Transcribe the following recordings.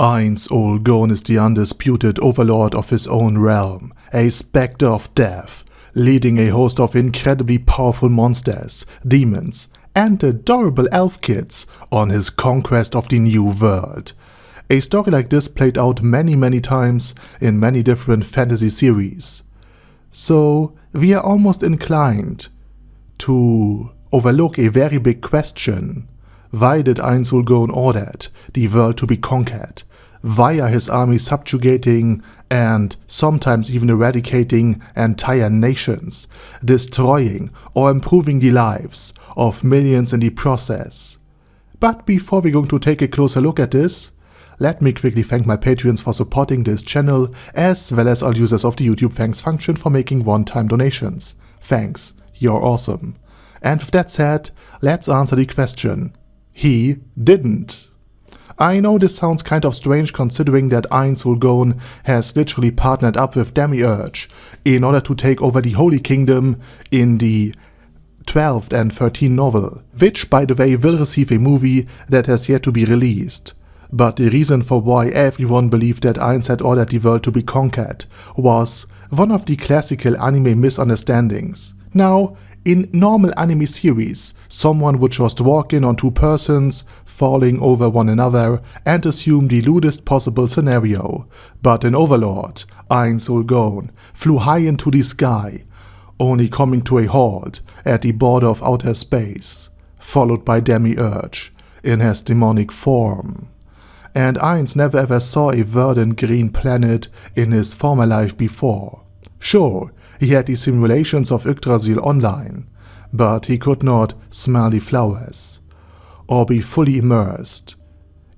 Ainz Ooal Gown is the undisputed overlord of his own realm, a spectre of death, leading a host of incredibly powerful monsters, demons, and adorable elf kids on his conquest of the new world. A story like this played out many times in many different fantasy series. So we are almost inclined to overlook a very big question. Why did Ainz Ooal Gown ordered the world to be conquered? Why are his armies subjugating and sometimes even eradicating entire nations, destroying or improving the lives of millions in the process? But before we're going to take a closer look at this, let me quickly thank my Patreons for supporting this channel, as well as all users of the YouTube thanks function for making one-time donations. Thanks, you're awesome. And with that said, let's answer the question. He didn't. I know this sounds kind of strange considering that Ainz Ooal Gown has literally partnered up with Demiurge in order to take over the Holy Kingdom in the 12th and 13th novel, which by the way will receive a movie that has yet to be released. But the reason for why everyone believed that Ainz had ordered the world to be conquered was one of the classical anime misunderstandings. Now, in normal anime series, someone would just walk in on two persons, falling over one another, and assume the lewdest possible scenario. But in Overlord, Ainz Ooal Gown flew high into the sky, only coming to a halt at the border of outer space, followed by Demiurge in his demonic form. And Ainz never ever saw a verdant green planet in his former life before. Sure, he had the simulations of Yggdrasil online, but he could not smell the flowers or be fully immersed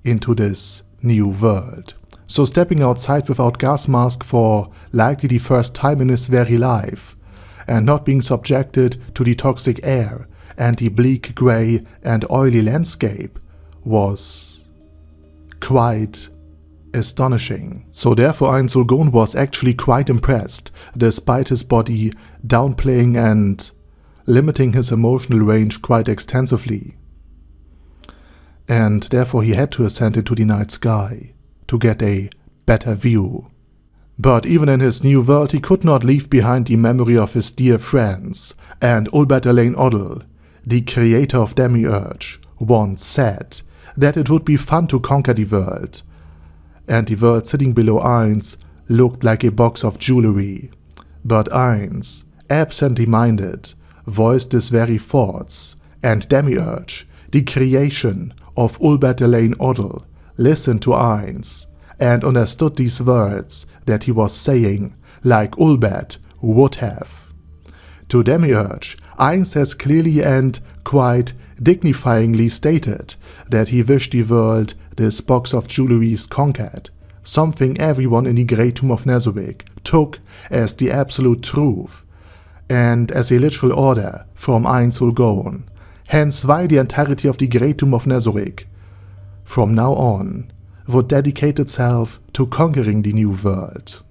into this new world. So stepping outside without gas mask for likely the first time in his very life, and not being subjected to the toxic air and the bleak grey and oily landscape was quite astonishing. So therefore Ainz Ooal Gown was actually quite impressed, despite his body downplaying and limiting his emotional range quite extensively. And therefore he had to ascend into the night sky to get a better view. But even in his new world he could not leave behind the memory of his dear friends, and Overlord, the creator of Demiurge, once said that it would be fun to conquer the world, and the world sitting below Ainz looked like a box of jewelry. But Ainz, absently minded, voiced his very thoughts, and Demiurge, the creation of Overlord, listened to Ainz and understood these words that he was saying, like Ulbert would have. To Demiurge, Ainz has clearly and quite dignifyingly stated that he wished the world this box of jewelry is conquered, something everyone in the Great Tomb of Nazarick took as the absolute truth and as a literal order from Ainz Ooal Gown, hence why the entirety of the Great Tomb of Nazarick from now on would dedicate itself to conquering the new world.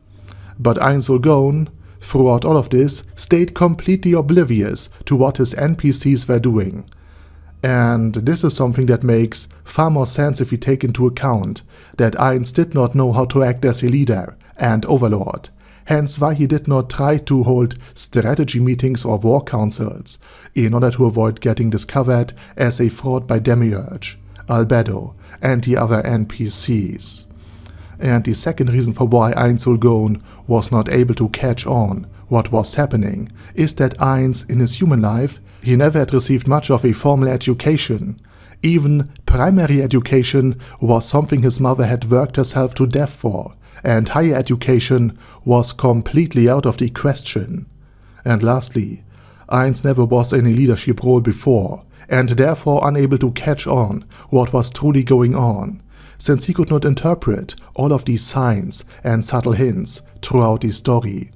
But Ainz Ooal Gown, throughout all of this, stayed completely oblivious to what his NPCs were doing. And this is something that makes far more sense if we take into account that Ainz did not know how to act as a leader and overlord, hence why he did not try to hold strategy meetings or war councils in order to avoid getting discovered as a fraud by Demiurge, Albedo, and the other NPCs. And the second reason for why Ainz Ooal Gown was not able to catch on what was happening is that Ainz, in his human life, he never had received much of a formal education. Even primary education was something his mother had worked herself to death for, and higher education was completely out of the question. And lastly, Ainz never was in a leadership role before, and therefore unable to catch on what was truly going on, since he could not interpret all of these signs and subtle hints throughout the story.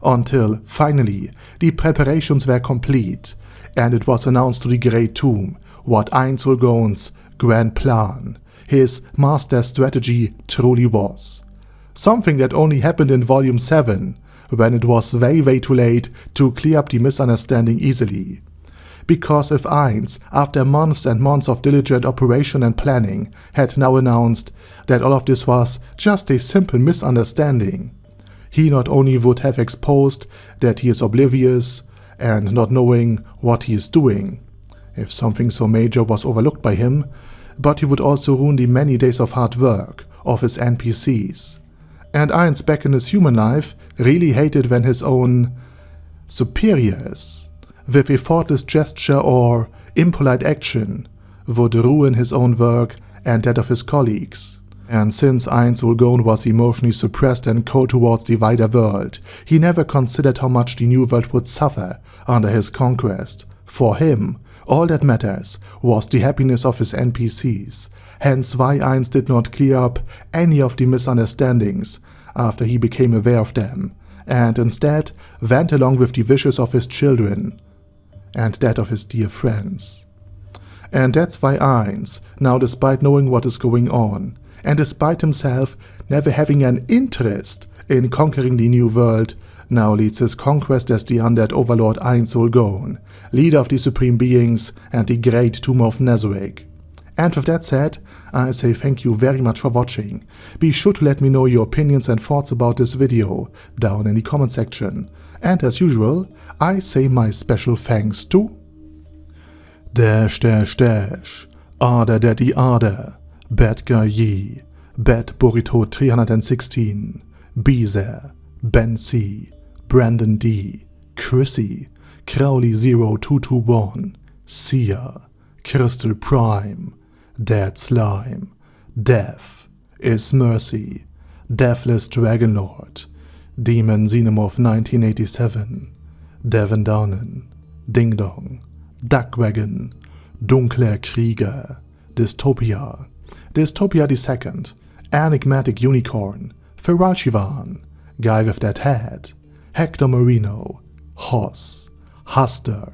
Until, finally, the preparations were complete, and it was announced to the Great Tomb what Ainz Ooal Gown's grand plan, his master strategy, truly was. Something that only happened in Volume 7, when it was way too late to clear up the misunderstanding easily. Because if Ainz, after months and months of diligent operation and planning, had now announced that all of this was just a simple misunderstanding, he not only would have exposed that he is oblivious and not knowing what he is doing, if something so major was overlooked by him, but he would also ruin the many days of hard work of his NPCs. And Ainz, back in his human life, really hated when his own superiors, with a thoughtless gesture or impolite action, would ruin his own work and that of his colleagues. And since Ainz Ooal Gown was emotionally suppressed and cold towards the wider world, he never considered how much the new world would suffer under his conquest. For him, all that matters was the happiness of his NPCs, hence why Ainz did not clear up any of the misunderstandings after he became aware of them, and instead went along with the wishes of his children and that of his dear friends. And that's why Ainz, now despite knowing what is going on, and despite himself never having an interest in conquering the new world, now leads his conquest as the undead overlord Ainz Ooal Gown, leader of the supreme beings and the great tomb of Nezarec. And with that said, I say thank you very much for watching. Be sure to let me know your opinions and thoughts about this video down in the comment section. And as usual, I say my special thanks to Ada Daddy Ada, Bad Guy Yi, Bad Burrito 316, Beezer, Ben C, Brandon D, Chrissy, Crowley 0221, Sia, Crystal Prime, Dead Slime, Death is Mercy, Deathless Dragonlord, Demon Xenomorph 1987, Devin Downen, Ding Dong, Duckwagon, Dunkler Krieger, Dystopia, Dystopia II, Enigmatic Unicorn, Feral Shivan, Guy with That Head, Hector Marino, Hoss, Huster,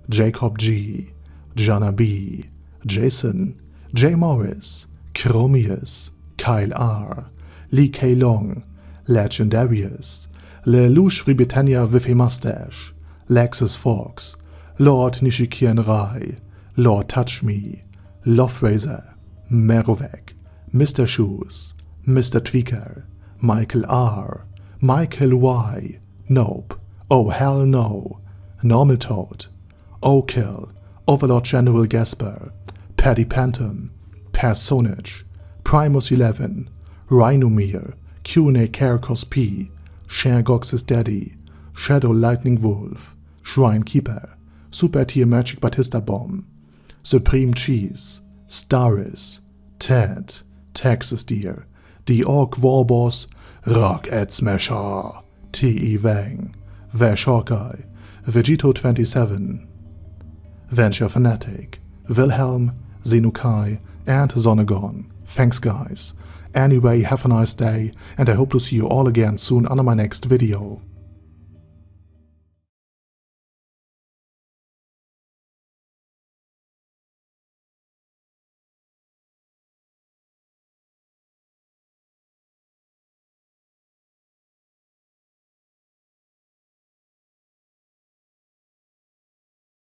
Jacob G, Jana B, Jason, J. Morris, Chromius, Kyle R, Lee K. Long, Legendarius, Lelouch Britannia with a Mustache, Lexus Fox, Lord Nishikian Rai, Lord Touch Me, Loverazor, Merovec, Mr. Shoes, Mr. Tweaker, Michael R, Michael Y, Nope, Oh Hell No, Normal Toad, O'Kill, Overlord General Gasper, Paddy Pantom, Personage, Primus 11, Rhinomere, Q&A Caracos P, Shergox's Daddy, Shadow Lightning Wolf, Shrine Keeper, Super Tier Magic Batista Bomb, Supreme Cheese, Staris, Ted, Texas Deer, The Orc Warboss, Rock Ed Smasher, T.E. Wang, Vash Hawkeye, Vegito 27, Venture Fanatic, Wilhelm, Zenukai, and Zonagon. Thanks guys. Anyway, have a nice day, and I hope to see you all again soon on my next video.